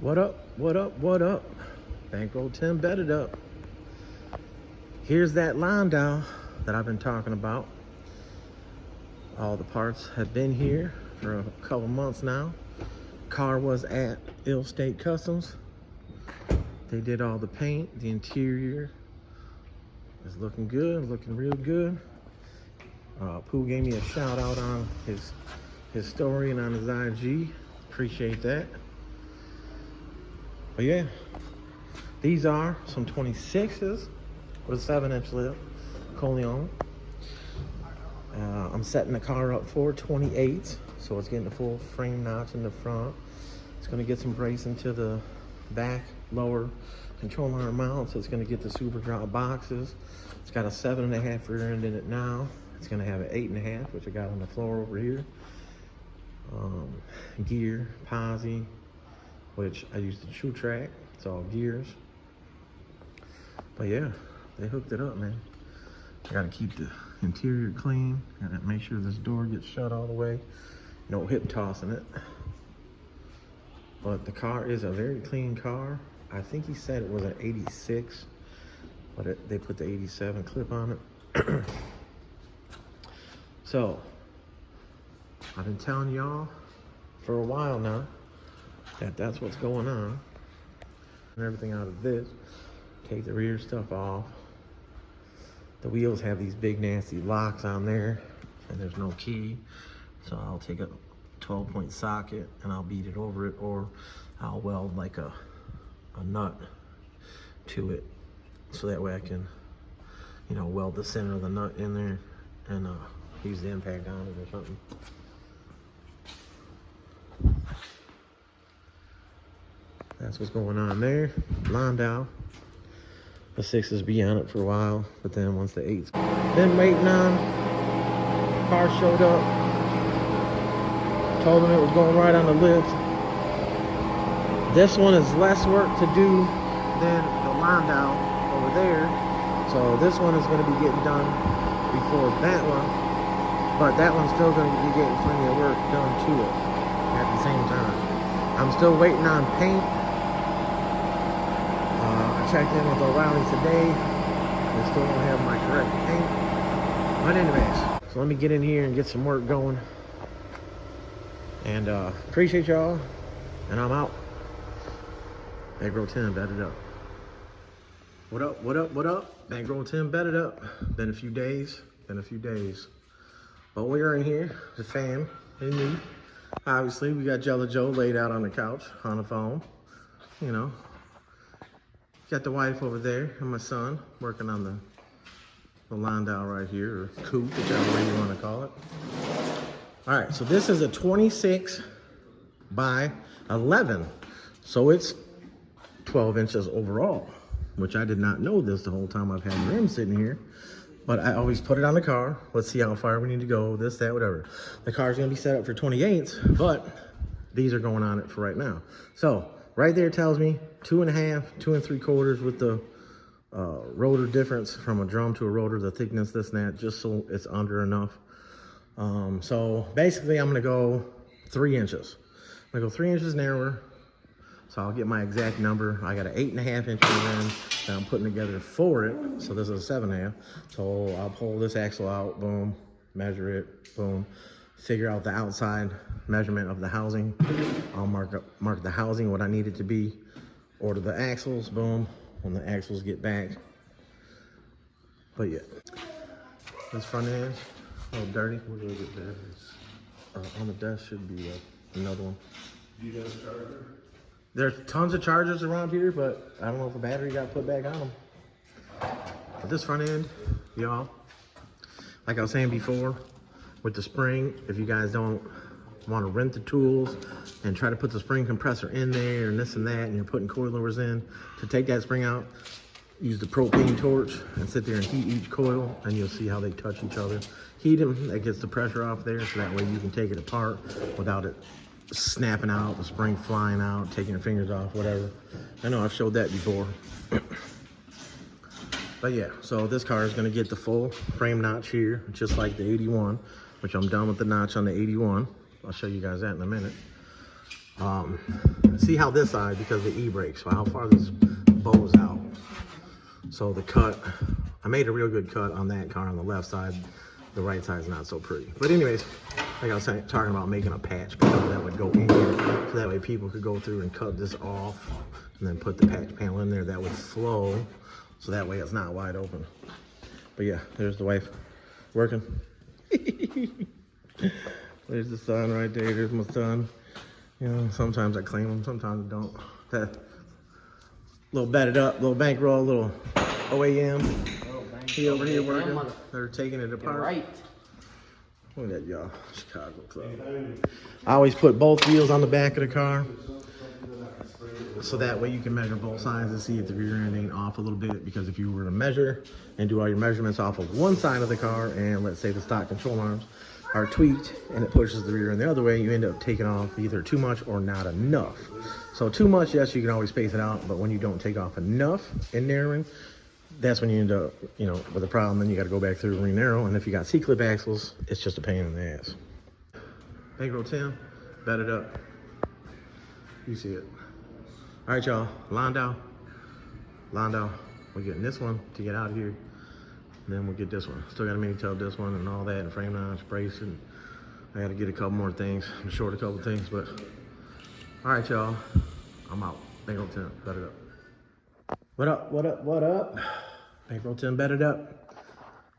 What up, what up, what up? Bankroll Tim bedded up. Here's that Landau that I've been talking about. All the parts have been here for a couple months now. Car was at It Kustoms. They did all the paint. The interior is looking good, looking real good. Pooh gave me a shout out on his story and on his IG. Appreciate that. But yeah, these are some 26s with a 7-inch lip, Coleon. I'm setting the car up for 28s, so it's getting a full frame notch in the front. It's gonna get some bracing to the back lower control arm mounts. It's gonna get the super drop boxes. It's got a 7.5 rear end in it now. It's gonna have an 8.5, which I got on the floor over here. Gear, posi, which I used the True Track. It's all gears. But yeah, they hooked it up, man. I gotta keep the interior clean. Gotta make sure this door gets shut all the way. No hip tossing it. But the car is a very clean car. I think he said it was an 86, but they put the 87 clip on it. So, I've been telling y'all for a while now that that's what's going on. And everything out of this. Take the rear stuff off. The wheels have these big nasty locks on there, and there's no key. So I'll take a 12-point socket and I'll beat it over it, or I'll weld like a nut to it, so that way I can, you know, weld the center of the nut in there and use the impact on it or something. That's what's going on there. Landau. The 6s be on it for a while, but then once the 8s been waiting on, car showed up. Told them it was going right on the lift. This one is less work to do than the Landau over there. So this one is going to be getting done before that one. But that one's still going to be getting plenty of work done to it at the same time. I'm still waiting on paint. I checked in with O'Reilly today. They still don't have my correct paint. But anyways, so let me get in here and get some work going. And appreciate y'all. And I'm out. Bankroll Tim bedded up. What up, what up, what up? Bankroll Tim bedded up. Been a few days. But we're in here, the fam and me. Obviously, we got Jello Joe laid out on the couch on the phone. You know. Got the wife over there and my son working on the Landau right here, or coupe, whichever way you want to call it. All right, so this is a 26 by 11. So it's 12 inches overall, which I did not know this the whole time I've had the rim sitting here. But I always put it on the car. Let's see how far we need to go, this, that, whatever. The car's gonna be set up for 28s, but these are going on it for right now. So right there tells me 2.5, 2 3/4 with the rotor difference from a drum to a rotor, the thickness, this and that, just so it's under enough. So basically I'm gonna go 3 inches. I'm gonna go 3 inches narrower. So I'll get my exact number. I got an 8.5 inch rim that I'm putting together for it. So this is a 7.5. So I'll pull this axle out, boom, measure it, boom. Figure out the outside measurement of the housing. I'll mark the housing, what I need it to be. Order the axles, boom, when the axles get back. But yeah, this front end, a little dirty. We're gonna get that. On the desk should be another one. You got a charger? There's tons of chargers around here, but I don't know if a battery got put back on them. But this front end, y'all, like I was saying before, with the spring, if you guys don't want to rent the tools and try to put the spring compressor in there and this and that, and you're putting coilovers in, to take that spring out, use the propane torch and sit there and heat each coil, and you'll see how they touch each other. Heat them, that gets the pressure off there, so that way you can take it apart without it snapping out, the spring flying out, taking your fingers off, whatever. I know I've showed that before. But yeah, so this car is gonna get the full frame notch here, just like the 81, which I'm done with the notch on the 81. I'll show you guys that in a minute. see how this side, because of the e-brake, so how far this bows out. So the cut, I made a real good cut on that car on the left side. The right side's not so pretty. But anyways, like I was talking about making a patch panel that would go in here, so that way people could go through and cut this off and then put the patch panel in there that would flow, so that way it's not wide open. But yeah, there's the wife working. There's the son right there. There's my son. You know, sometimes I clean them, sometimes I don't. That little batted up, little bankroll, little OAM. He over here working. They're taking it apart. Right. Look at that, y'all. Chicago Club. I always put both wheels on the back of the car, so that way you can measure both sides and see if the rear end ain't off a little bit. Because if you were to measure and do all your measurements off of one side of the car, and let's say the stock control arms are tweaked and it pushes the rear end the other way, you end up taking off either too much or not enough. So too much, yes, you can always space it out, but when you don't take off enough in narrowing, that's when you end up, you know, with a problem. Then you got to go back through and re-narrow. And if you got C-clip axles, it's just a pain in the ass. Bankroll Tim, batted up. You see it. All right, y'all. Landau. We're getting this one to get out of here. And then we'll get this one. Still got to mini tail this one and all that, and frame notch, brace, and I got to get a couple more things. I'm short a couple things, but all right, y'all. I'm out. Bankroll Tim, batted up. What up? Bankroll Tim batted up.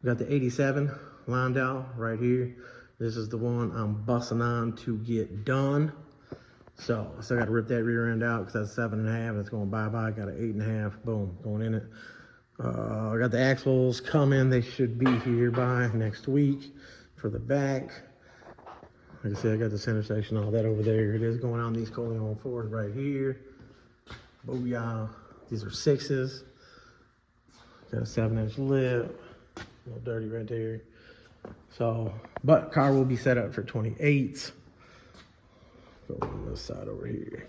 We got the 87 Landau right here. This is the one I'm busting on to get done. So I still got to rip that rear end out because that's 7.5. It's going bye-bye. Got an 8.5. Boom, going in it. I got the axles coming. They should be here by next week for the back. Like I said, I got the center section, all that over there. It is going on these Coleon Fords right here. Booyah. These are 6s. Got a 7-inch lip. A little dirty right there. So, but car will be set up for 28s. Go on this side over here.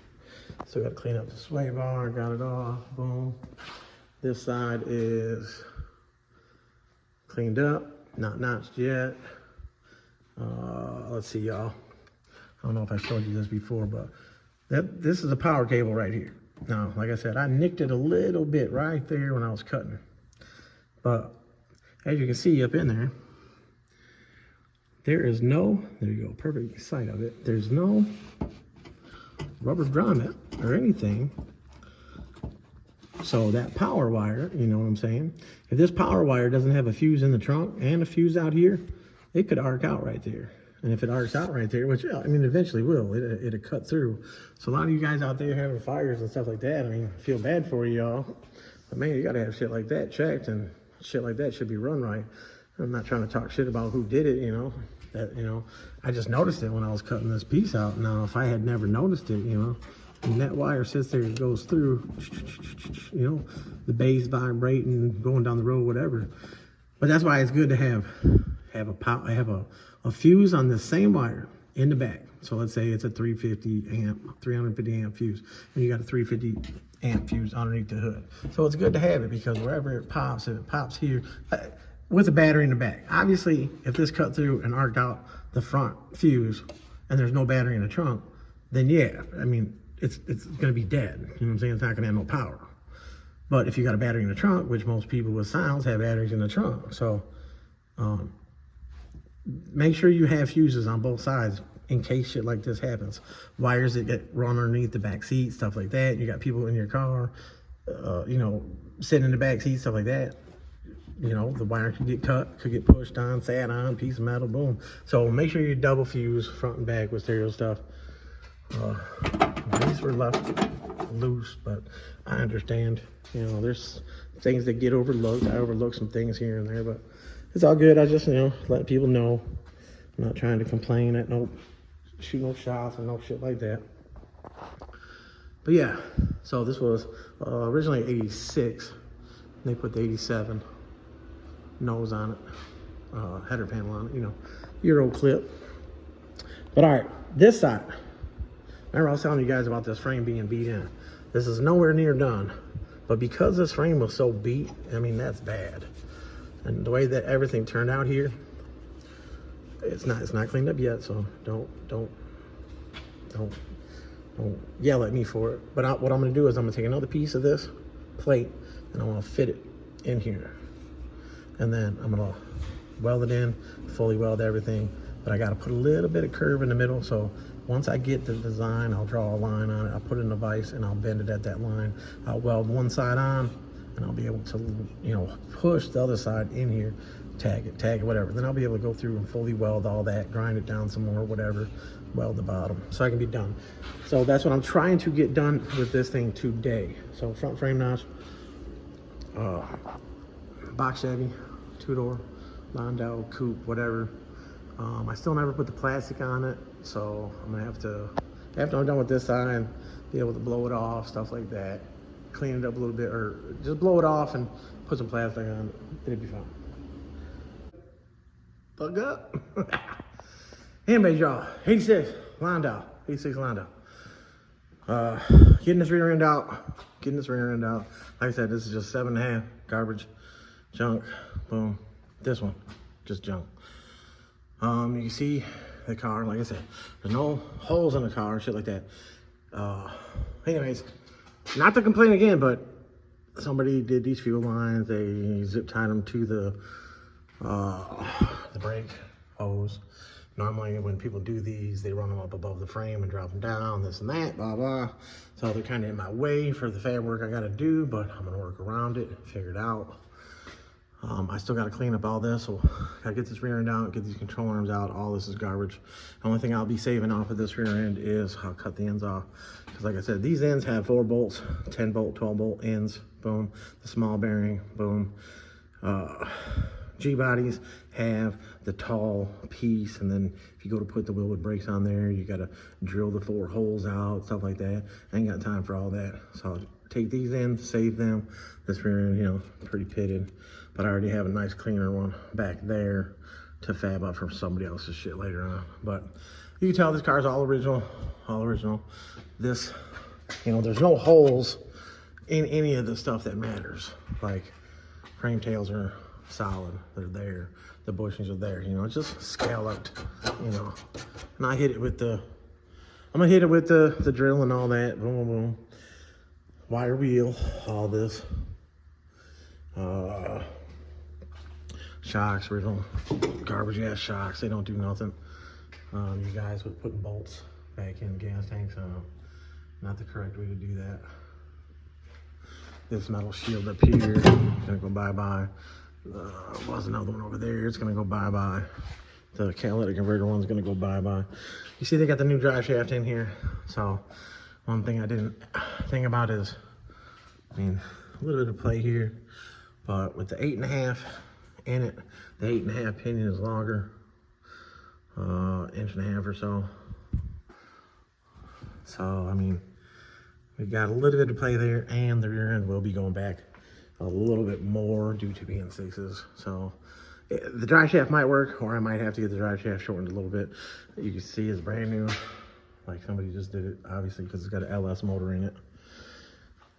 Still got to clean up the sway bar. Got it off. Boom. This side is cleaned up. Not notched yet. Let's see, y'all. I don't know if I showed you this before, but this is a power cable right here. Now, like I said, I nicked it a little bit right there when I was cutting. But as you can see up in there, there is no, there you go, perfect sight of it. There's no rubber grommet or anything. So that power wire, you know what I'm saying? If this power wire doesn't have a fuse in the trunk and a fuse out here, it could arc out right there. And if it arcs out right there, which, I mean, eventually will, it'll cut through. So a lot of you guys out there having fires and stuff like that, I mean, I feel bad for you, y'all. But man, you gotta have shit like that checked, and shit like that should be run right. I'm not trying to talk shit about who did it, you know. That, you know, I just noticed it when I was cutting this piece out. Now, if I had never noticed it, you know, and that wire sits there and goes through, you know, the base vibrating, going down the road, whatever. But that's why it's good to have a fuse on the same wire in the back. So let's say it's a 350 amp fuse, and you got a 350 amp fuse underneath the hood. So it's good to have it, because wherever it pops, if it pops here, with a battery in the back. Obviously, if this cut through and arced out the front fuse and there's no battery in the trunk, then yeah, I mean, it's gonna be dead. You know what I'm saying? It's not gonna have no power. But if you got a battery in the trunk, which most people with Sounds have batteries in the trunk, so make sure you have fuses on both sides in case shit like this happens. Wires that get run underneath the back seat, stuff like that. You got people in your car, you know, sitting in the back seat, stuff like that. You know, the wire could get cut, could get pushed on, sat on, piece of metal, boom. So make sure you double fuse front and back with stereo stuff. These were left loose, but I understand. You know, there's things that get overlooked. I overlook some things here and there, but it's all good. I just, you know, letting people know. I'm not trying to complain at shoot no shots and no shit like that. But yeah, so this was originally 86. They put the 87 nose on it, header panel on it, you know, Euro clip. But all right, this side. Remember I was telling you guys about this frame being beat in. This is nowhere near done, but because this frame was so beat, I mean, that's bad. And the way that everything turned out here, it's not cleaned up yet, so don't don't yell at me for it. But what I'm gonna do is I'm gonna take another piece of this plate and I'm gonna fit it in here. And then I'm gonna weld it in, fully weld everything. But I gotta put a little bit of curve in the middle. So once I get the design, I'll draw a line on it. I'll put it in a vise and I'll bend it at that line. I'll weld one side on and I'll be able to, you know, push the other side in here, tag it, whatever. Then I'll be able to go through and fully weld all that, grind it down some more, whatever, weld the bottom, so I can be done. So that's what I'm trying to get done with this thing today. So front frame notch, box Chevy, 2-door, Landau, coupe, whatever. I still never put the plastic on it, so I'm gonna have to, after I'm done with this side, be able to blow it off, stuff like that. Clean it up a little bit, or just blow it off and put some plastic on it. It'll be fine. Bug up. Anyways, y'all, 86 Landau, 86 Landau. Getting this rear end out, Like I said, this is just 7.5, garbage, junk, boom. This one, just junk. You can see the car, like I said, there's no holes in the car, shit like that. Anyways, not to complain again, but somebody did these fuel lines. They zip tied them to the brake hose. Normally when people do these, they run them up above the frame and drop them down, this and that, blah, blah. So they're kind of in my way for the fab work I got to do, but I'm going to work around it, figure it out. I still got to clean up all this, so I got to get this rear end out, get these control arms out. All this is garbage. The only thing I'll be saving off of this rear end is I'll cut the ends off. Because like I said, these ends have 4 bolts, 10 bolt, 12 bolt ends, boom. The small bearing, boom. G-bodies have the tall piece, and then if you go to put the Wilwood brakes on there, you got to drill the 4 holes out, stuff like that. I ain't got time for all that. So I'll take these in, save them. This rear end, you know, pretty pitted. But I already have a nice cleaner one back there to fab up from somebody else's shit later on. But you can tell this car's all original, all original. This, you know, there's no holes in any of the stuff that matters. Like frame tails are solid, they're there. The bushings are there, you know, it's just scalloped, you know. And I hit it with the, I'm gonna hit it with the drill and all that, boom, boom, boom. Wire wheel, all this. Shocks, original garbage ass shocks, they don't do nothing. You guys with putting bolts back in gas tanks, not the correct way to do that. This metal shield up here, gonna go bye-bye. Was another one over there, it's gonna go bye-bye. The catalytic converter one's gonna go bye-bye. You see they got the new drive shaft in here. So one thing I didn't think about is, I mean, a little bit of play here, but with the 8.5 in it, the 8.5 pinion is longer, 1.5 inches or so. So, I mean, we got a little bit of play there, and the rear end will be going back a little bit more due to being 6s. So the drive shaft might work, or I might have to get the drive shaft shortened a little bit. You can see it's brand new, like somebody just did it, obviously, because it's got an LS motor in it.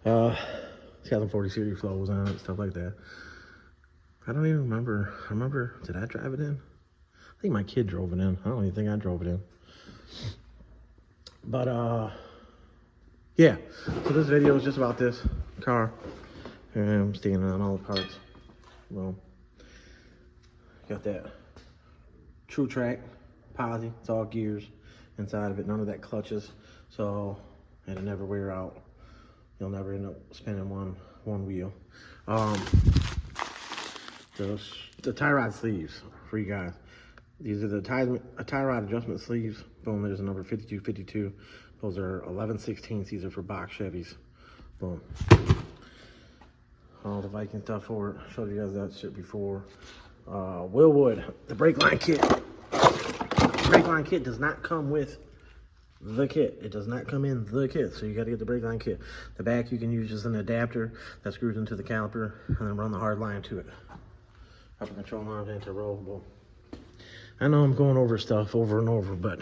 It's got some 40 series flows on it, stuff like that. I don't even remember, did I drive it in? I think my kid drove it in. I don't even think I drove it in. But, yeah. So this video is just about this car. And I'm standing on all the parts. Well, got that True Track posi. It's all gears inside of it. None of that clutches. So, and it never wear out. You'll never end up spinning one wheel. The tie rod sleeves for you guys. These are the tie rod adjustment sleeves. Boom, there's a number 5252. Those are 11/16. These are for box Chevys. Boom. All the Viking stuff for it. Showed you guys that shit before. Wilwood, the brake line kit. The brake line kit does not come with the kit. It does not come in the kit, so you got to get the brake line kit. The back you can use just an adapter that screws into the caliper and then run the hard line to it. Upper control arms into rollable. I know I'm going over stuff over and over, but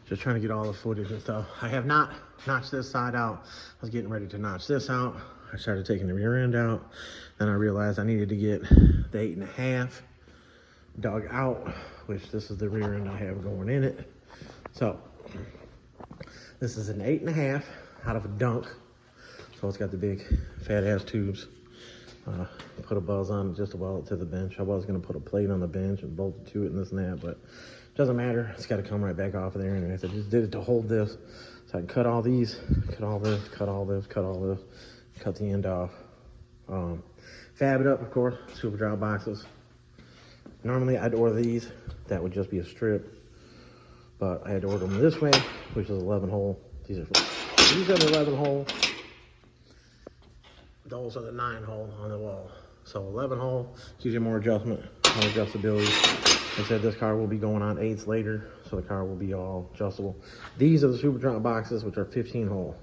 just trying to get all the footage and stuff. I have not notched this side out. I was getting ready to notch this out. I started taking the rear end out. Then I realized I needed to get the 8.5 dug out, which this is the rear end I have going in it. So This is an 8.5 out of a Dunk. So it's got the big fat ass tubes. Put a buzz on it just to weld it to the bench. I was gonna put a plate on the bench and bolt it to it and this and that, but it doesn't matter. It's gotta come right back off of there anyways. I just did it to hold this. So I can cut all these, cut all this, cut all this, cut all this, cut the end off. Fab it up, of course, super drop boxes. Normally I'd order these, that would just be a strip. But I had to order them this way, which is 11 hole. These are the 11 hole. Those are the 9 hole on the wall. So 11 hole gives you more adjustment, more adjustability. I said this car will be going on 8s later, so the car will be all adjustable. These are the super drop boxes, which are 15 hole.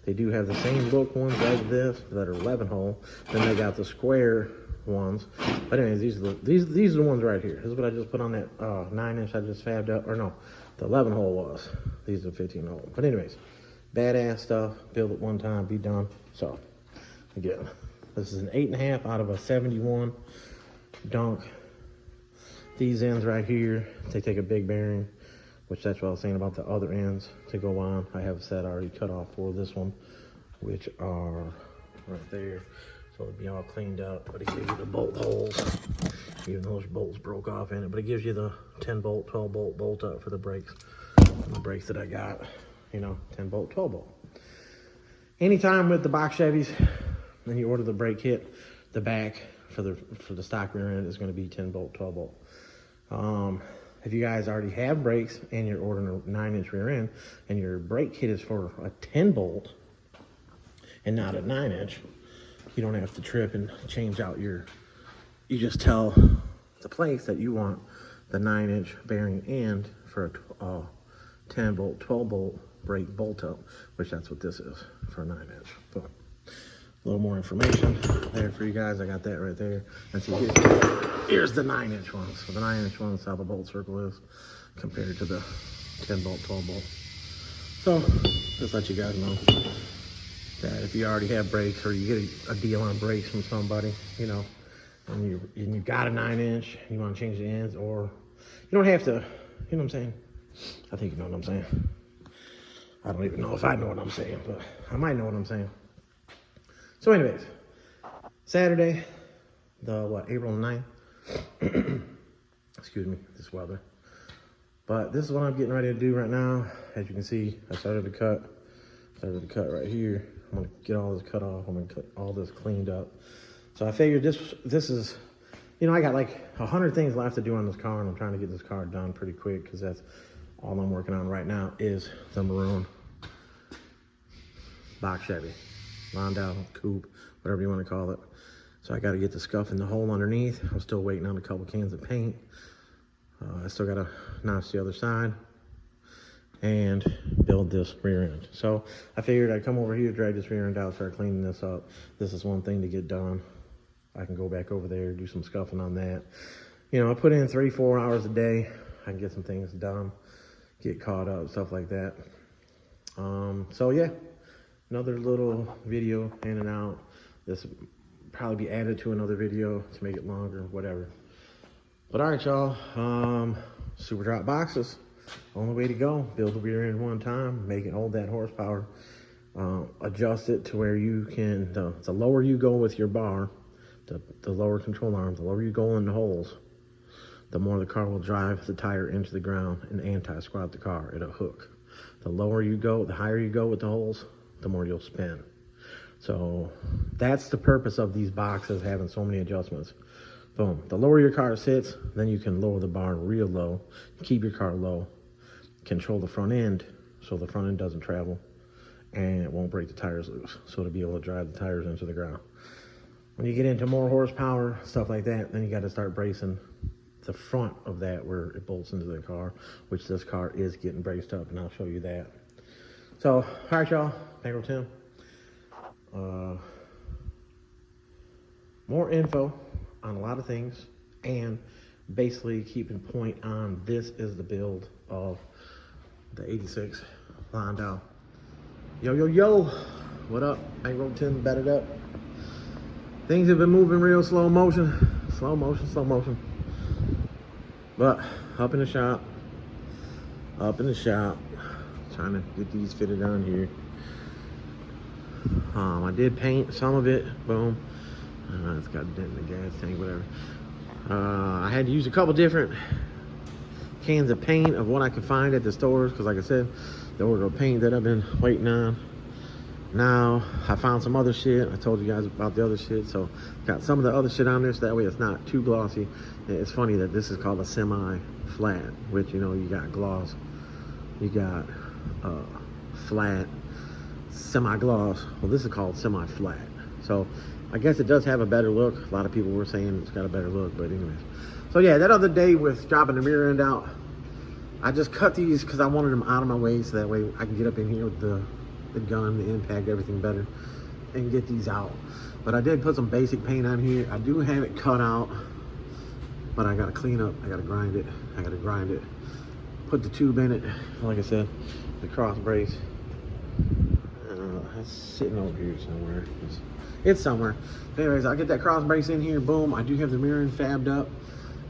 They do have the same look ones as this that are 11 hole. Then they got the square ones. But anyways, these are the ones right here. This is what I just put on that 9-inch I just fabbed up, or no, the 11 hole was. These are 15 hole. But anyways, badass stuff. Build it one time, be done. So again, this is an 8.5 out of a 71 Dunk. These ends right here, they take a big bearing, which that's what I was saying about the other ends to go on. I have a set already cut off for this one, which are right there. So it'll be all cleaned up, but it gives you the bolt holes, even though those bolts broke off in it, but it gives you the 10 bolt, 12 bolt bolt up for the brakes. And the brakes that I got, you know, 10 bolt, 12 bolt. Anytime with the box Chevys, when you order the brake kit, the back for the stock rear end is going to be 10 bolt, 12 bolt. If you guys already have brakes and you're ordering a 9-inch rear end and your brake kit is for a 10 bolt and not a 9-inch, you don't have to trip and change out you just tell the place that you want the 9-inch bearing end for a 10 bolt, 12 bolt brake bolt up, which that's what this is for a 9-inch. But a little more information there for you guys. I got that right there. And see, here's the 9-inch ones. So the 9-inch ones, how the bolt circle is compared to the 10 bolt, 12 bolt. So just let you guys know that if you already have brakes or you get a deal on brakes from somebody, you know, and you got a 9-inch, you want to change the ends, or you don't have to, you know what I'm saying? I think you know what I'm saying. I don't even know if I know what I'm saying, but I might know what I'm saying. So anyways, Saturday, April 9th. Excuse me, this weather. But this is what I'm getting ready to do right now. As you can see, I started the cut right here. I'm gonna get all this cut off. I'm gonna cut all this cleaned up. So I figured this is, you know, I got like 100 things left to do on this car, and I'm trying to get this car done pretty quick because that's all I'm working on right now is the maroon box Chevy, Landau, coupe, whatever you want to call it. So I got to get the scuff in the hole underneath. I'm still waiting on a couple cans of paint. I still got to notch the other side and build this rear end. So I figured I'd come over here, drag this rear end out, start cleaning this up. This is one thing to get done. I can go back over there, do some scuffing on that. You know, I put in 3-4 hours a day. I can get some things done, get caught up, stuff like that. So yeah, another little video in and out. This will probably be added to another video to make it longer, whatever. But all right, y'all, super drop boxes, only way to go. Build the rear end one time, make it hold that horsepower, adjust it to where you can, the lower you go with your bar, the lower control arm, the lower you go in the holes, the more the car will drive the tire into the ground and anti-squat the car. It'll hook. The lower you go, the higher you go with the holes, the more you'll spin. So that's the purpose of these boxes, having so many adjustments. Boom. The lower your car sits, then you can lower the bar real low, keep your car low, control the front end so the front end doesn't travel, and it won't break the tires loose. So to be able to drive the tires into the ground. When you get into more horsepower, stuff like that, then you got to start bracing the front of that where it bolts into the car, which this car is getting braced up, and I'll show you that. So, all right, y'all, Bankroll Tim. More info on a lot of things, and basically keeping point on this is the build of the 86 Landau. Yo, yo, yo, what up? Bankroll Tim, battered up. Things have been moving real slow motion. But up in the shop, trying to get these fitted on here. I did paint some of it. Boom. It's got a dent in the gas tank, whatever. I had to use a couple different cans of paint of what I could find at the stores, because like I said, the order of paint that I've been waiting on. Now I found some other shit. I told you guys about the other shit, so got some of the other shit on there so that way it's not too glossy. It's funny that this is called a semi-flat, which, you know, you got gloss, you got flat, semi-gloss. Well, this is called semi-flat. So I guess it does have a better look. A lot of people were saying it's got a better look, but anyways. So yeah, that other day with dropping the mirror end out, I just cut these because I wanted them out of my way so that way I can get up in here with the gun, the impact, everything better, and get these out. But I did put some basic paint on here. I do have it cut out, but I gotta clean up, I gotta grind it, put the tube in it. Like I said, the cross brace, it's sitting over here somewhere. It's somewhere. Anyways, I'll get that cross brace in here, boom. I do have the mirror fabbed up.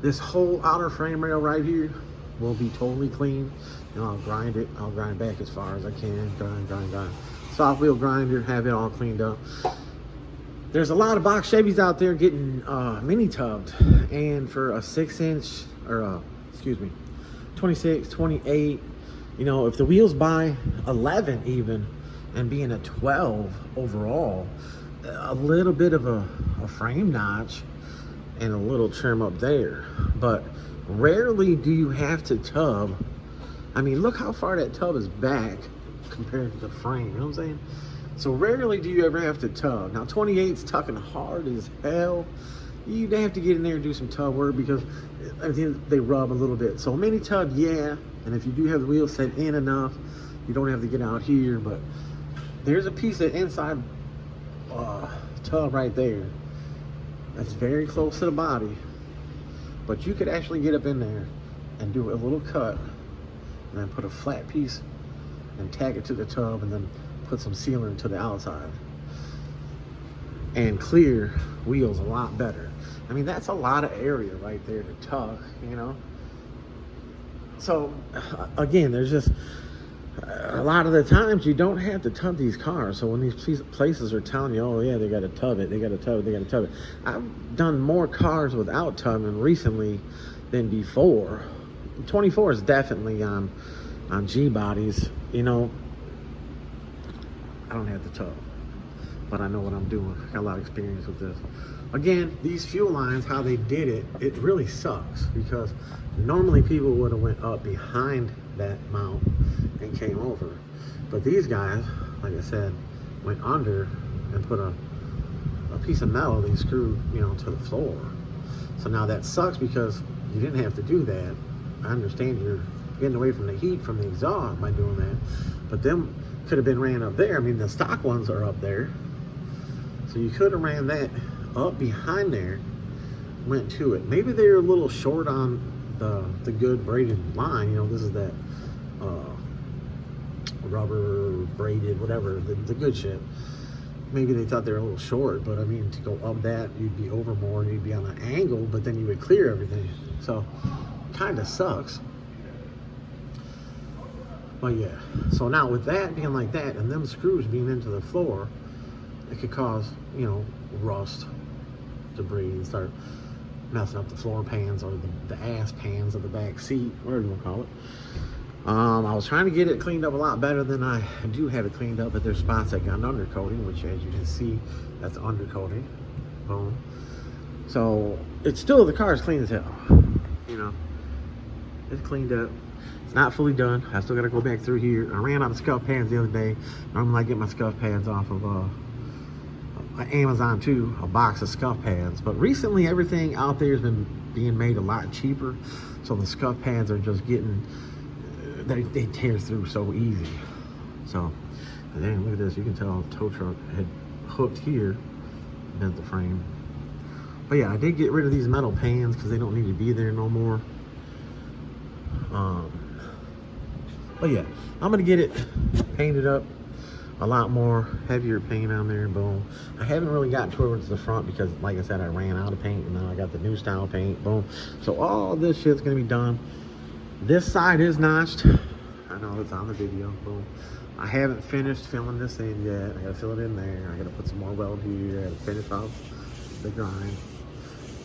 This whole outer frame rail right here will be totally clean, and I'll grind it. I'll grind back as far as I can. Grind. Soft wheel grinder, have it all cleaned up. There's a lot of box Chevys out there getting mini tubbed, and for a 6-inch or 26, 28, you know, if the wheels by 11 even, and being a 12 overall, a little bit of a frame notch and a little trim up there, but rarely do you have to tub. I mean, look how far that tub is back compared to the frame, you know what I'm saying? So rarely do you ever have to tub. Now 28's tucking hard as hell. You'd have to get in there and do some tub work because I think they rub a little bit. So mini tub, yeah, and if you do have the wheels set in enough, you don't have to get out here, but there's a piece of inside tub right there that's very close to the body, but you could actually get up in there and do a little cut and then put a flat piece and tag it to the tub and then put some sealant to the outside and clear wheels a lot better. I mean, that's a lot of area right there to tuck, you know. So again, there's just a lot of the times you don't have to tub these cars. So when these places are telling you, oh yeah, they got to tub it, I've done more cars without tubbing recently than before. 24 is definitely on G bodies, you know. I don't have to tub, but I know what I'm doing. I got a lot of experience with this. Again, these fuel lines, how they did it, it really sucks because normally people would have went up behind that mount and came over, but these guys, like I said, went under and put a piece of metal they screwed, you know, to the floor. So now that sucks because you didn't have to do that. I understand you're getting away from the heat from the exhaust by doing that, but them could have been ran up there. I mean, the stock ones are up there, so you could have ran that up behind there, went to it. Maybe they're a little short on the good braided line, you know. This is that rubber braided whatever, the good shit. Maybe they thought they were a little short, but I mean, to go up that, you'd be over more, you'd be on an angle, but then you would clear everything. So kind of sucks. But yeah, so now with that being like that and them screws being into the floor, it could cause, you know, rust, debris, and start messing up the floor pans or the ass pans of the back seat, whatever you want to call it. I was trying to get it cleaned up a lot better than I do have it cleaned up, but there's spots that got undercoating, which as you can see, that's undercoating. Boom. So it's still, the car is clean as hell, you know. It's cleaned up. It's not fully done. I still got to go back through here. I ran out of scuff pads the other day. Normally I get my scuff pads off of Amazon too, a box of scuff pads. But recently everything out there has been being made a lot cheaper. So the scuff pads are just getting, they tear through so easy. So, and then look at this. You can tell the tow truck had hooked here, bent the frame. But yeah, I did get rid of these metal pans because they don't need to be there no more. But yeah, I'm gonna get it painted up a lot more, heavier paint on there, boom. I haven't really gotten towards the front because, like I said, I ran out of paint and now I got the new style paint, boom. So all this shit's gonna be done. This side is notched. I know it's on the video. Boom. I haven't finished filling this in yet. I gotta fill it in there. I gotta put some more weld here. I gotta finish off the grind.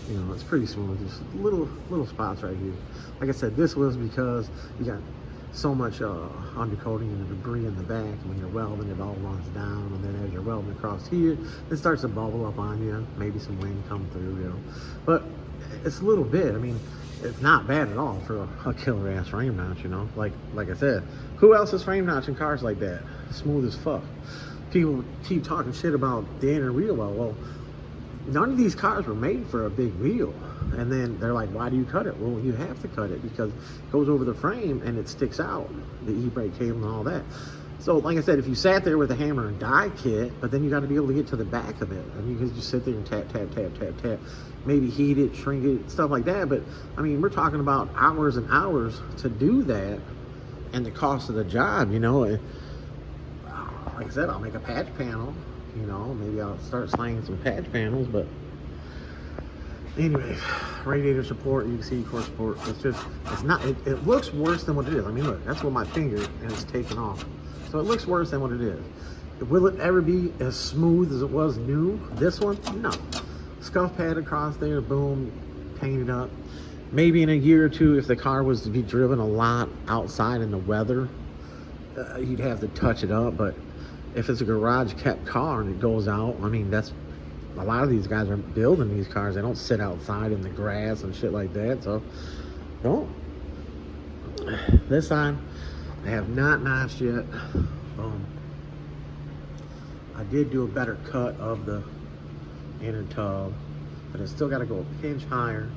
You know, it's pretty smooth. Just little spots right here. Like I said, this was because you got so much undercoating and the debris in the back. And when you're welding, it all runs down. And then as you're welding across here, it starts to bubble up on you. Maybe some wind come through, you know. But it's a little bit. I mean, it's not bad at all for a killer ass frame notch, you know. Like I said, who else is frame notching cars like that? Smooth as fuck. People keep talking shit about the inner wheel well. Well, none of these cars were made for a big wheel. And then they're like, why do you cut it? Well, you have to cut it because it goes over the frame and it sticks out, the e-brake cable and all that. So like I said, if you sat there with a hammer and die kit, but then you got to be able to get to the back of it, and you can just sit there and tap, tap, tap, tap, tap, maybe heat it, shrink it, stuff like that. But I mean, we're talking about hours and hours to do that, and the cost of the job, you know. And, like I said, I'll make a patch panel, you know, maybe I'll start slanging some patch panels, but anyway, radiator support, you can see core support. It's not, it looks worse than what it is. I mean, look, that's what my finger, and it's taken off. So it looks worse than what it is. Will it ever be as smooth as it was new? This one? No. Scuff pad across there, boom, painted up. Maybe in a year or two, if the car was to be driven a lot outside in the weather, you'd have to touch it up. But if it's a garage kept car and it goes out, I mean, that's, a lot of these guys are building these cars. They don't sit outside in the grass and shit like that. So, don't. This side, I have not notched yet. I did do a better cut of the inner tub, but it's still got to go a pinch higher.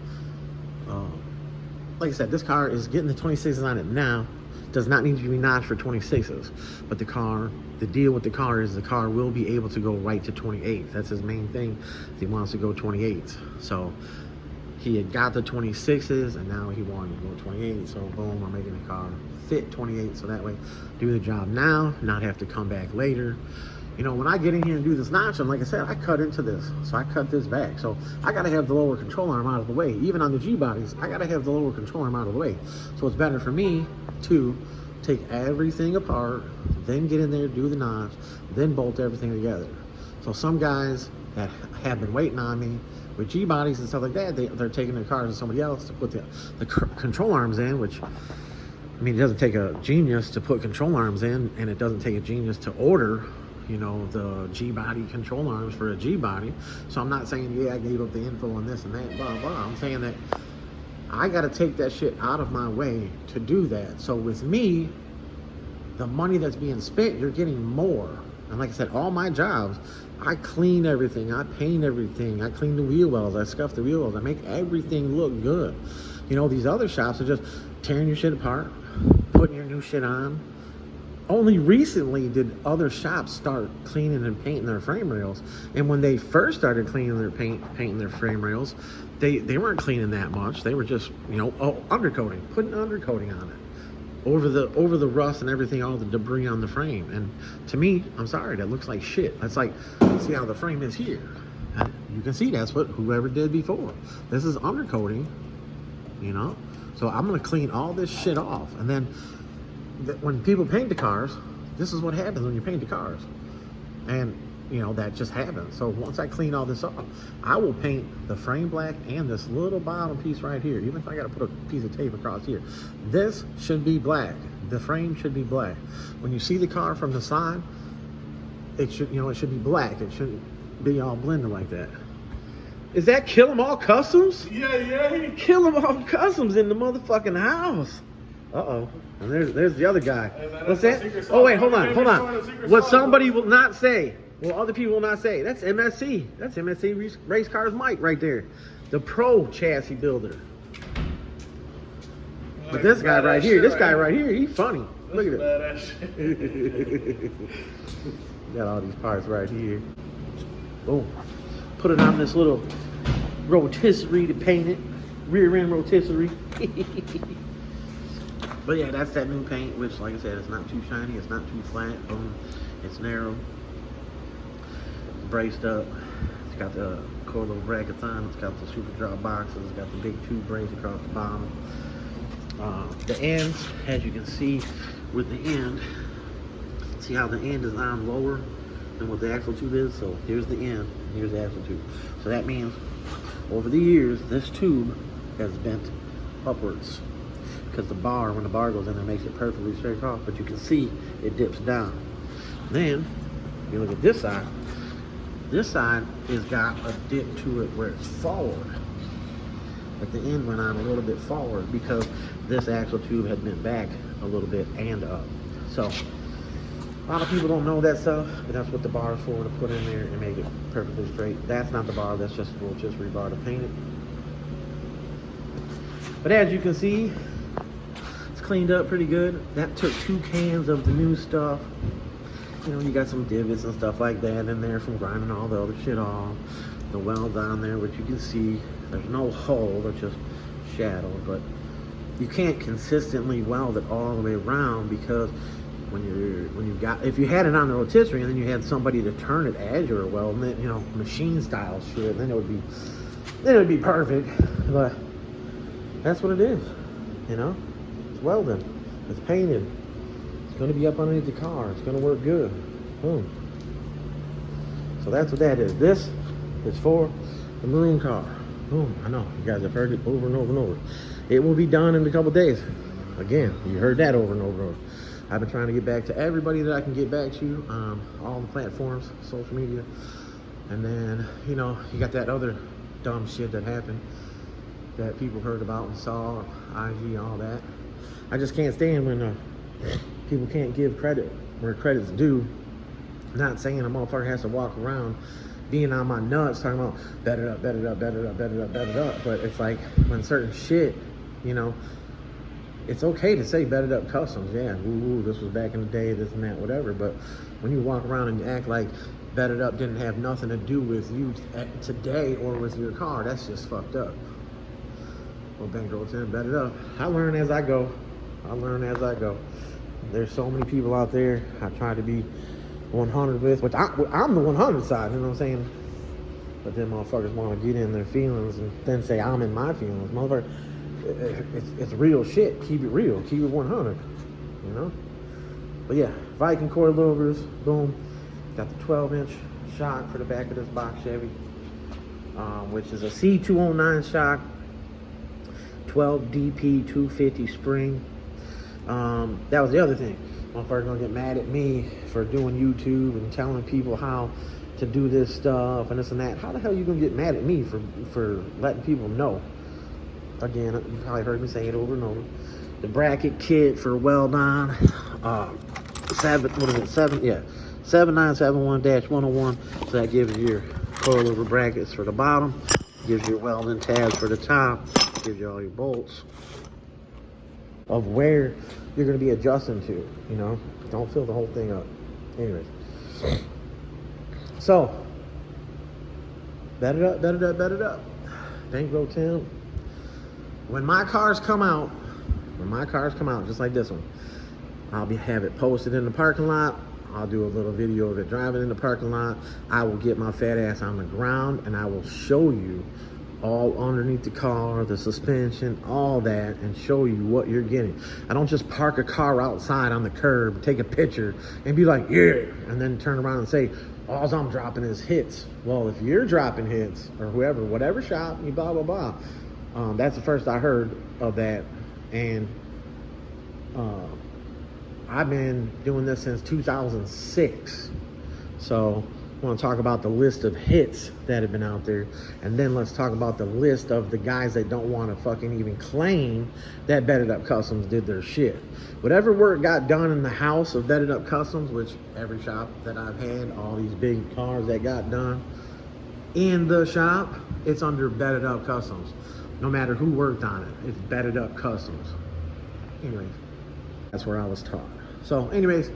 Like I said, this car is getting the 26s on it now. Does not need to be notched for 26s, but the deal with the car is the car will be able to go right to 28. That's his main thing. He wants to go 28s. So he had got the 26s and now he wanted to go 28. So boom, I'm making the car fit 28. So that way, do the job now, not have to come back later. You know, when I get in here and do this notch, and like I said, I cut into this. So I cut this back. So I got to have the lower control arm out of the way. Even on the G-bodies, I got to have the lower control arm out of the way. So it's better for me to take everything apart, then get in there, do the notch, then bolt everything together. So some guys that have been waiting on me with G-bodies and stuff like that, they're taking their cars to somebody else to put the control arms in, which, I mean, it doesn't take a genius to put control arms in, and it doesn't take a genius to order, you know, the G-body control arms for a G-body. So I'm not saying, yeah, I gave up the info on this and that, blah, blah. I'm saying that I got to take that shit out of my way to do that. So with me, the money that's being spent, you're getting more. And like I said, all my jobs, I clean everything, I paint everything, I clean the wheel wells, I scuff the wheel wells, I make everything look good. You know, these other shops are just tearing your shit apart, putting your new shit on. Only recently did other shops start cleaning and painting their frame rails. And when they first started cleaning their painting their frame rails, they weren't cleaning that much. They were just, you know, undercoating, putting undercoating on it. Over the rust and everything, all the debris on the frame. And to me, I'm sorry, that looks like shit. That's like, see how the frame is here. And you can see that's what whoever did before. This is undercoating, you know? So I'm gonna clean all this shit off. And then when people paint the cars, this is what happens when you paint the cars. And, you know, that just happens. So once I clean all this off, I will paint the frame black and this little bottom piece right here. Even if I got to put a piece of tape across here. This should be black. The frame should be black. When you see the car from the side, it should, you know, it should be black. It shouldn't be all blended like that. Is that Kill 'Em All Customs? Yeah. Kill 'Em All Customs in the motherfucking house. Uh-oh. And there's the other guy. What's that? Oh, wait, hold on. What somebody will not say, well, other people will not say, that's MSC. That's MSC Race Cars Mike right there. The pro chassis builder. But this guy right here, he's funny. Look at it. Got all these parts right here. Boom. Put it on this little rotisserie to paint it. Rear end rotisserie. But yeah, that's that new paint, which, like I said, it's not too shiny, it's not too flat. Boom. It's narrow. It's braced up. It's got the coil brackets on. It's got the super drop boxes. It's got the big tube brace across the bottom. The ends, as you can see, with the end. See how the end is on lower than what the axle tube is? So here's the end, here's the axle tube. So that means over the years, this tube has bent upwards because the bar, when the bar goes in, it makes it perfectly straight across, but you can see it dips down. Then, you look at this side has got a dip to it where it's forward. But the end went on a little bit forward because this axle tube had bent back a little bit and up. So, a lot of people don't know that stuff, but that's what the bar is for, to put in there and make it perfectly straight. That's not the bar, that's just a rotisserie bar to paint it. But as you can see, it's cleaned up pretty good. That took 2 cans of the new stuff. You know, you got some divots and stuff like that in there from grinding all the other shit off. The welds on there, which you can see, there's no hole, they're just shadow. But you can't consistently weld it all the way around because if you had it on the rotisserie and then you had somebody to turn it as you were welding it, you know, machine style shit, then it would be perfect. But that's what it is, you know. It's welded, it's painted, it's going to be up underneath the car, it's going to work good. Boom. So that's what that is. This is for the maroon car. Boom. I know you guys have heard it over and over and over. It will be done in a couple days. Again, you heard that over and over and over. I've been trying to get back to everybody that I can get back to on all the platforms, social media. And then, you know, you got that other dumb shit that happened that people heard about and saw, IG, all that. I just can't stand when people can't give credit where credit's due. Not saying a motherfucker has to walk around being on my nuts talking about bet it up, bet it up, bet it up, bet it up, bet it up. But it's like when certain shit, you know, it's okay to say Bet It Up Kustoms, yeah, woo, this was back in the day, this and that, whatever. But when you walk around and you act like Bet It Up didn't have nothing to do with you today or with your car, that's just fucked up. Well, Bankroll Tim, Bet It Up. I learn as I go. There's so many people out there I try to be 100 with, which I'm the 100 side, you know what I'm saying? But then motherfuckers want to get in their feelings and then say I'm in my feelings. Motherfucker, it's real shit. Keep it real. Keep it 100. You know. But yeah, Viking coilovers. Boom. Got the 12-inch shock for the back of this box Chevy, which is a C209 shock, 12 DP 250 spring. That was the other thing. Motherfuckers gonna get mad at me for doing YouTube and telling people how to do this stuff and this and that. How the hell are you gonna get mad at me for letting people know? Again, you probably heard me say it over and over. The bracket kit for weld on, 7971-101. So that gives you your coilover brackets for the bottom, gives you your welding tabs for the top, gives you all your bolts of where you're going to be adjusting to, you know. Don't fill the whole thing up. Anyways. So, bet it up, bet it up, bet it up. Bankroll Tim. When my cars come out, just like this one, I'll have it posted in the parking lot. I'll do a little video of it driving in the parking lot. I will get my fat ass on the ground and I will show you all underneath the car, the suspension, all that, and show you what you're getting. I don't just park a car outside on the curb, take a picture, and be like, yeah, and then turn around and say, all I'm dropping is hits. Well, if you're dropping hits, or whoever, whatever shop, you blah, blah, blah. That's the first I heard of that, and I've been doing this since 2006. So I want to talk about the list of hits that have been out there, and then let's talk about the list of the guys that don't want to fucking even claim that Bet It Up Kustoms did their shit. Whatever work got done in the house of Bet It Up Kustoms, which every shop that I've had, all these big cars that got done in the shop, it's under Bet It Up Kustoms. No matter who worked on it, it's Bet It Up Kustoms. Anyways, that's where I was taught. So anyways,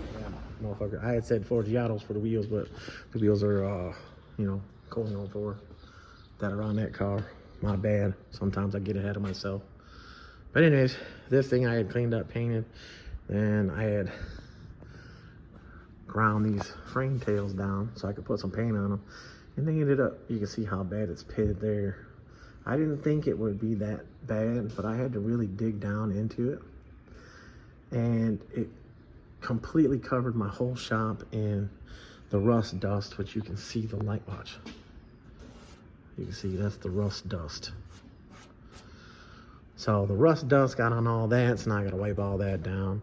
motherfucker, I had said Forgiatos for the wheels, but the wheels are, you know, Coleman on 4 that are on that car. My bad. Sometimes I get ahead of myself. But anyways, this thing I had cleaned up, painted, and I had ground these frame tails down so I could put some paint on them. And they ended up, you can see how bad it's pitted there. I didn't think it would be that bad, but I had to really dig down into it. And completely covered my whole shop in the rust dust, which you can see the light watch. You can see that's the rust dust. So the rust dust got on all that, so now I gotta wipe all that down.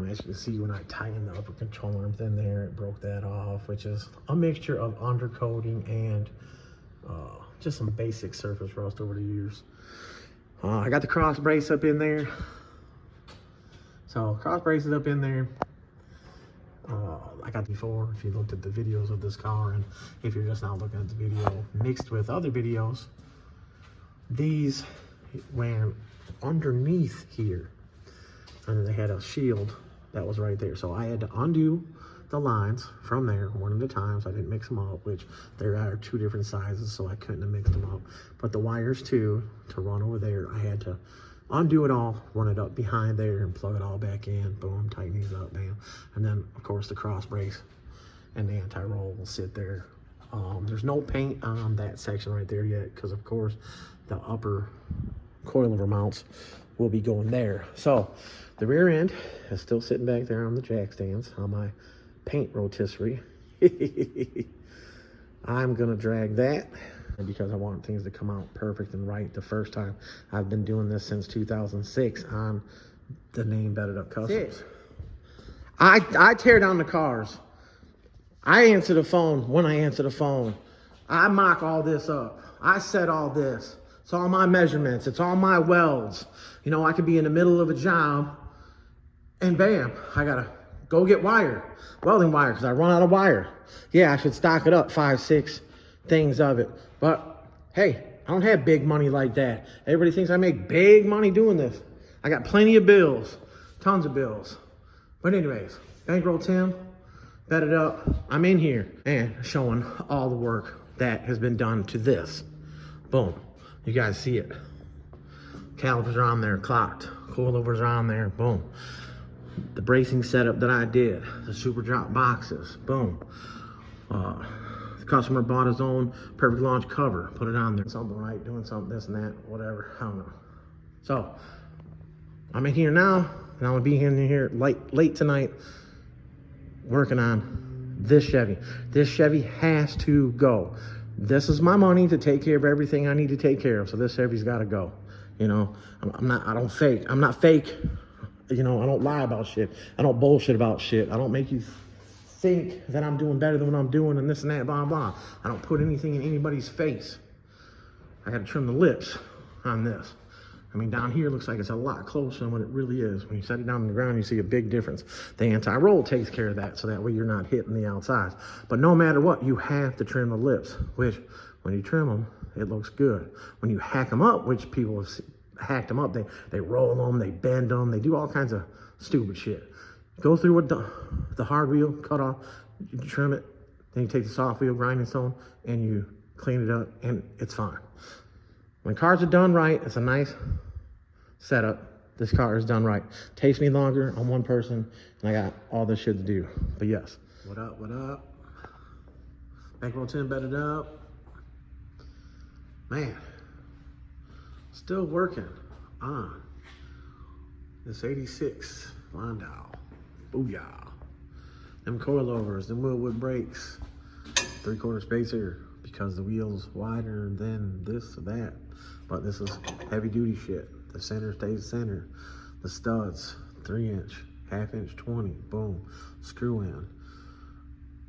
As you can see, when I tightened the upper control arms in there, it broke that off, which is a mixture of undercoating and just some basic surface rust over the years. I got the cross brace up in there. So cross brace is up in there. I got before, if you looked at the videos of this car, and if you're just now looking at the video mixed with other videos, these went underneath here, and then they had a shield that was right there. So I had to undo the lines from there one at a time, so I didn't mix them up, which there are 2 different sizes, so I couldn't have mixed them up. But the wires too, to run over there, I had to undo it all, run it up behind there, and plug it all back in. Boom, tighten these up, bam. And then, of course, the cross brace and the anti-roll will sit there. There's no paint on that section right there yet, because, of course, the upper coilover mounts will be going there. So the rear end is still sitting back there on the jack stands on my paint rotisserie. I'm gonna drag that, and because I want things to come out perfect and right the first time. I've been doing this since 2006 on the name It Up Kustoms. I tear down the cars. I answer the phone when I answer the phone. I mock all this up. I set all this. It's all my measurements. It's all my welds. You know, I could be in the middle of a job and bam, I gotta go get wire, welding wire, because I run out of wire. Yeah, I should stock it up, 5, 6 things of it. But hey, I don't have big money like that. Everybody thinks I make big money doing this. I got plenty of bills, tons of bills. But anyways, Bankroll Tim, It Up. I'm in here and showing all the work that has been done to this. Boom. You guys see it. Calipers are on there, clocked. Coilovers are on there, boom. The bracing setup that I did, the super drop boxes, boom. The customer bought his own perfect launch cover, put it on there. Something right, doing something, this and that, whatever, I don't know. So, I'm in here now, and I'm gonna be in here late tonight working on this Chevy. This Chevy has to go. This is my money to take care of everything I need to take care of. So this Chevy's got to go. You know, I'm not fake. You know, I don't lie about shit. I don't bullshit about shit. I don't make you think that I'm doing better than what I'm doing and this and that, blah, blah. I don't put anything in anybody's face. I got to trim the lips on this. I mean, down here looks like it's a lot closer than what it really is. When you set it down on the ground, you see a big difference. The anti-roll takes care of that, so that way you're not hitting the outsides. But no matter what, you have to trim the lips, which when you trim them, it looks good. When you hack them up, which people have hacked them up, they roll them, they bend them, they do all kinds of stupid shit. Go through with the hard wheel, cut off, you trim it, then you take the soft wheel grinding stone and you clean it up, and it's fine. When cars are done right, it's a nice setup. This car is done right. Takes me longer. I'm one person, and I got all this shit to do. But yes. What up, what up? Bankroll Tim, It Up. Man, still working on this 86 Landau. Booyah. Them coilovers, them wheelwood brakes. 3/4 spacer, because the wheel's wider than this or that. But this is heavy duty shit. The center stays center. The studs, 3-inch, 1/2-inch, 20, boom. Screw in.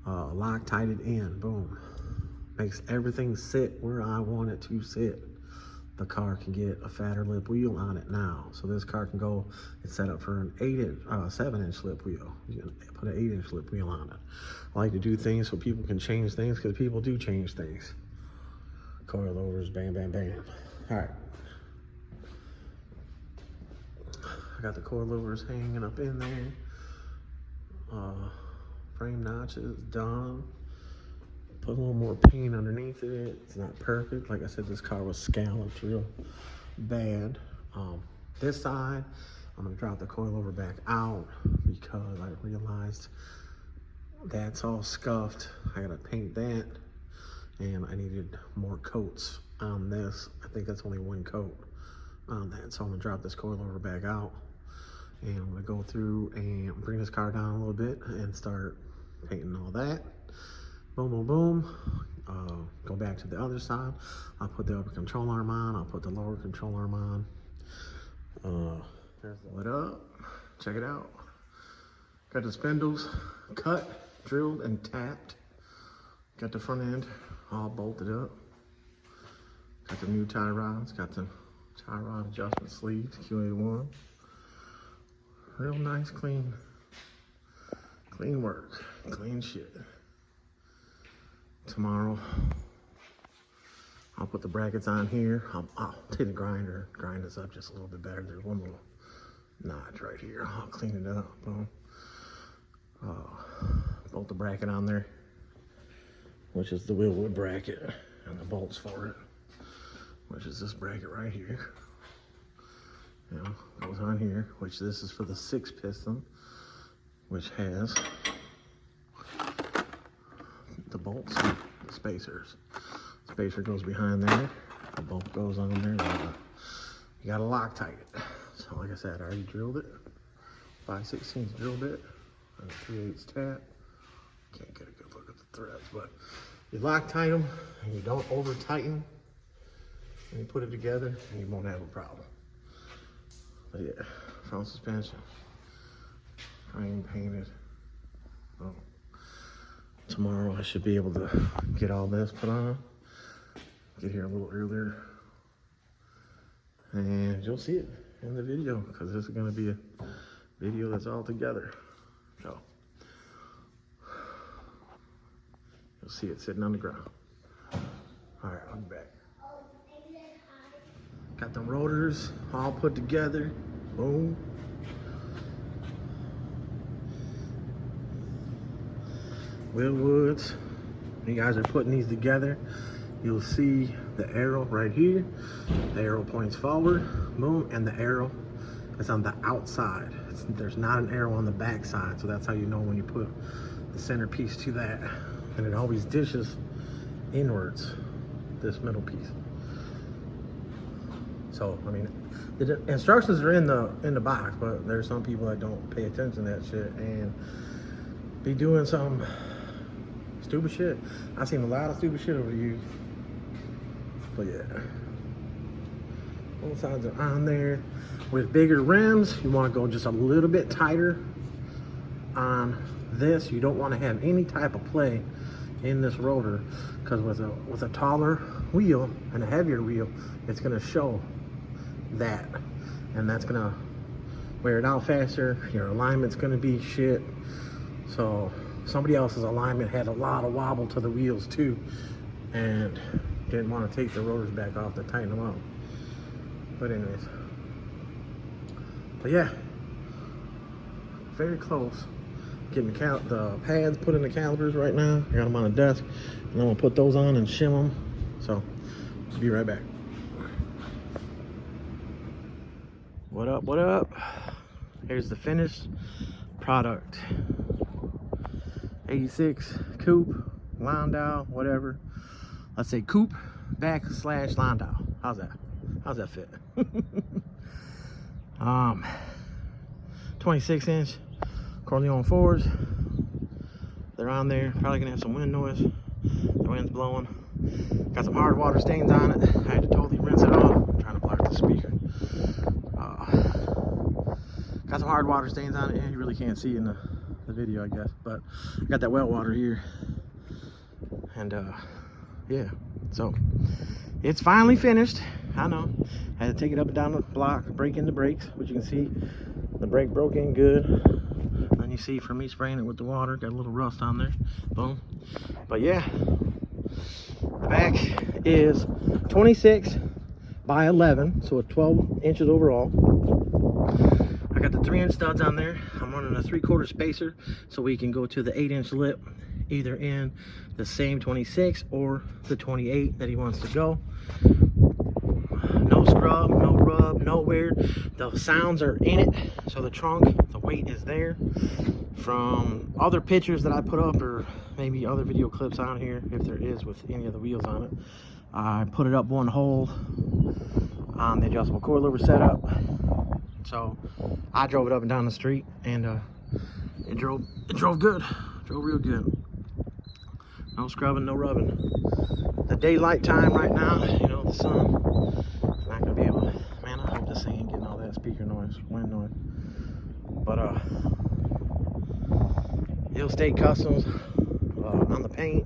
Loctited in, boom. Makes everything sit where I want it to sit. The car can get a fatter lip wheel on it now. So this car can go, it's set up for an 7-inch lip wheel. You can put an 8-inch lip wheel on it. I like to do things so people can change things, because people do change things. Coilovers, bam, bam, bam. All right. I got the coilovers hanging up in there. Frame notches done. Put a little more paint underneath it. It's not perfect. Like I said, this car was scalloped real bad. This side, I'm gonna drop the coilover back out because I realized that's all scuffed. I gotta paint that, and I needed more coats on this. I think that's only one coat on that, so I'm gonna drop this coilover back out And I'm gonna go through and bring this car down a little bit and start painting all that. Boom, boom, boom. Go back to the other side. I'll put the upper control arm on. I'll put the lower control arm on. What up? Check it out. Got the spindles cut, drilled, and tapped. Got the front end all bolted up. Got the new tie rods. Got the tie rod adjustment sleeves, QA1. Real nice, clean work, clean shit. Tomorrow, I'll put the brackets on here. I'll take the grinder, grind this up just a little bit better. There's one little notch right here. I'll clean it up. Boom. Bolt the bracket on there, which is the wheelwood bracket, and the bolts for it, which is this bracket right here. You know, goes on here, which this is for the 6 piston, which has the bolts, the spacers. Spacer goes behind there, the bolt goes on there. You gotta Loctite it. So like I said, I already drilled it. 5/16 drill bit and a 3/8 tap. Can't get a good look at the threads, but you Loctite them and you don't over tighten, and you put it together and you won't have a problem. But yeah, front suspension, frame painted. Oh. Tomorrow I should be able to get all this put on. Get here a little earlier, and you'll see it in the video, because this is going to be a video that's all together. So you'll see it sitting on the ground. All right, I'll be back. Got the rotors all put together. Boom. Wheelwoods. You guys are putting these together. You'll see the arrow right here. The arrow points forward. Boom. And the arrow is on the outside. There's not an arrow on the back side. So that's how you know when you put the centerpiece to that. And it always dishes inwards, this middle piece. So, I mean, the instructions are in the box, but there's some people that don't pay attention to that shit and be doing some stupid shit. I've seen a lot of stupid shit over the years. But yeah, both sides are on there. With bigger rims, you want to go just a little bit tighter on this. You don't want to have any type of play in this rotor, because with a taller wheel and a heavier wheel, it's going to show that, and that's going to wear it out faster. Your alignment's going to be shit. So somebody else's alignment had a lot of wobble to the wheels too, and didn't want to take the rotors back off to tighten them up. But anyways, but yeah, very close. Getting the pads put in the calipers right now. I got them on the desk, and I'm gonna put those on and shim them. So I'll be right back. What up, what up? Here's the finished product. 86 coupe, Landau, whatever. Let's say coupe back / Landau. How's that? How's that fit? 26-inch Corleone 4s. They're on there. Probably gonna have some wind noise. The wind's blowing. Got some hard water stains on it. I had to totally rinse it off. I'm trying to block the speaker. Got some hard water stains on it. Yeah, you really can't see in the video, I guess. But I got that well water here. And yeah, so it's finally finished. I know. I had to take it up and down the block, break in the brakes, which you can see the brake broke in good. And you see from me spraying it with the water, got a little rust on there. Boom. But yeah, the back is 26 by 11, so it's 12 inches overall. I got the 3-inch studs on there. I'm running a 3/4 spacer so we can go to the 8-inch lip, either in the same 26 or the 28 that he wants to go. No scrub, no rub, no wear. The sounds are in it, so the trunk, the weight is there. From other pictures that I put up, or maybe other video clips on here, if there is with any of the wheels on it, I put it up one hole on the adjustable coilover setup, So I drove it up and down the street, and it drove good. Drove real good. No scrubbing, no rubbing. The daylight time right now, you know, the sun. I'm not gonna be able to, man, I hope this ain't getting all that speaker noise, wind noise. But It Kustoms on the paint.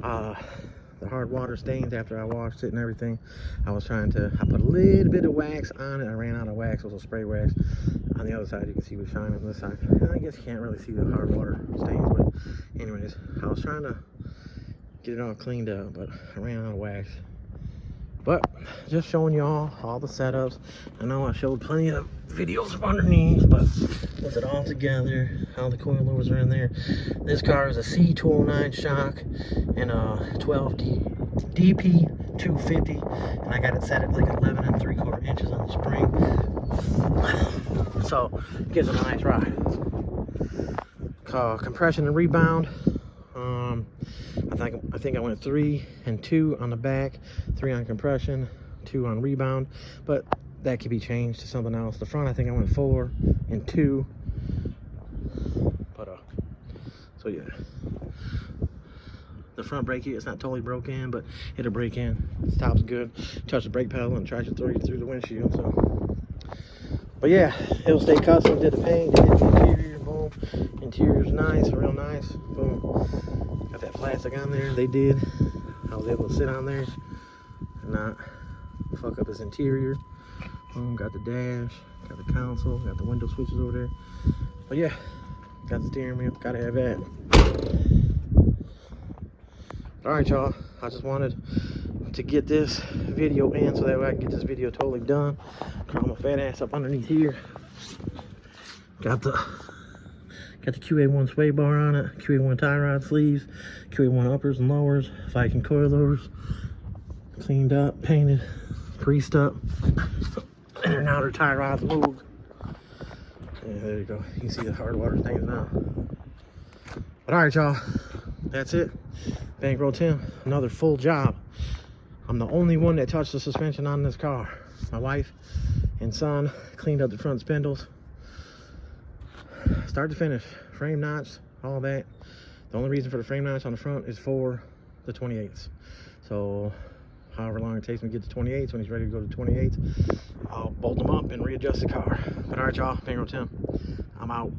The hard water stains after I washed it and everything. I put a little bit of wax on it. I ran out of wax, it was a spray wax. On the other side, you can see what's shining on this side. And I guess you can't really see the hard water stains, but anyways, I was trying to get it all cleaned up, but I ran out of wax. But just showing y'all all the setups. I know I showed plenty of videos from underneath, but with it all together, how the coilovers are in there. This car is a C209 shock and a 12 DP 250, and I got it set at like 11 3/4 inches on the spring, so it gives it a nice ride. Compression and rebound. I think I went 3 and 2 on the back, 3 on compression, 2 on rebound, but that could be changed to something else. The front, I think I went 4 and 2, but so yeah. The front brake here, it's not totally broken, but it'll break in. The top's good. Touch the brake pedal and traction through the windshield. So, but yeah, It Kustoms did the paint, they did the interior. Boom, interior's nice, real nice. Boom, got that plastic on there. They did. I was able to sit on there and not fuck up his interior. Boom, got the dash, got the console, got the window switches over there. But yeah, got the steering wheel. Gotta have that. Alright, y'all, I just wanted to get this video in so that way I can get this video totally done. Crawl my fat ass up underneath here. Got the QA1 sway bar on it, QA1 tie rod sleeves, QA1 uppers and lowers, Viking coilovers, cleaned up, painted, greased up, inner and outer tie rods moved. Yeah, there you go. You can see the hard water stains now. But alright, y'all, that's it. Bankroll Tim, another full job. I'm the only one that touched the suspension on this car. My wife and son cleaned up the front spindles, start to finish, frame notch, all that. The only reason for the frame notch on the front is for the 28s. So however long it takes me to get to 28s, when he's ready to go to 28s, I'll bolt them up and readjust the car. But all right, y'all, Bankroll Tim, I'm out.